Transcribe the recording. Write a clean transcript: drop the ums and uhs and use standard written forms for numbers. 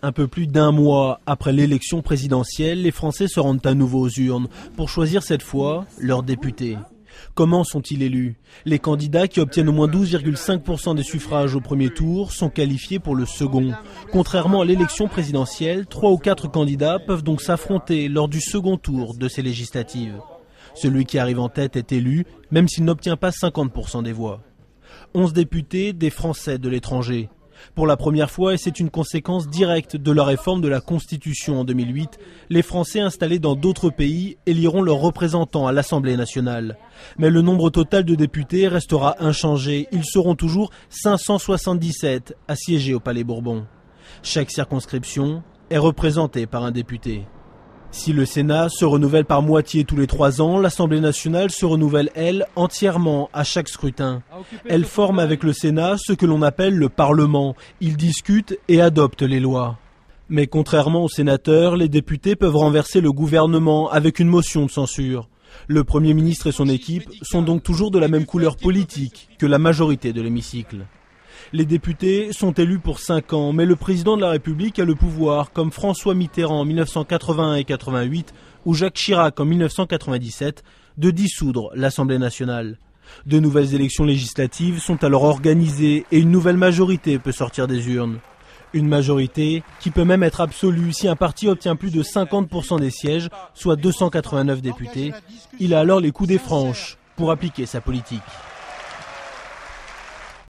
Un peu plus d'un mois après l'élection présidentielle, les Français se rendent à nouveau aux urnes pour choisir cette fois leurs députés. Comment sont-ils élus? Les candidats qui obtiennent au moins 12,5% des suffrages au premier tour sont qualifiés pour le second. Contrairement à l'élection présidentielle, 3 ou 4 candidats peuvent donc s'affronter lors du second tour de ces législatives. Celui qui arrive en tête est élu, même s'il n'obtient pas 50% des voix. 11 députés, des Français de l'étranger. Pour la première fois, et c'est une conséquence directe de la réforme de la Constitution en 2008, les Français installés dans d'autres pays éliront leurs représentants à l'Assemblée nationale. Mais le nombre total de députés restera inchangé. Ils seront toujours 577 à siéger au Palais Bourbon. Chaque circonscription est représentée par un député. Si le Sénat se renouvelle par moitié tous les 3 ans, l'Assemblée nationale se renouvelle, elle, entièrement à chaque scrutin. Elle forme avec le Sénat ce que l'on appelle le Parlement. Ils discutent et adoptent les lois. Mais contrairement aux sénateurs, les députés peuvent renverser le gouvernement avec une motion de censure. Le Premier ministre et son équipe sont donc toujours de la même couleur politique que la majorité de l'hémicycle. Les députés sont élus pour 5 ans, mais le président de la République a le pouvoir, comme François Mitterrand en 1981 et 88 ou Jacques Chirac en 1997, de dissoudre l'Assemblée nationale. De nouvelles élections législatives sont alors organisées et une nouvelle majorité peut sortir des urnes. Une majorité qui peut même être absolue si un parti obtient plus de 50% des sièges, soit 289 députés. Il a alors les coups des franches pour appliquer sa politique.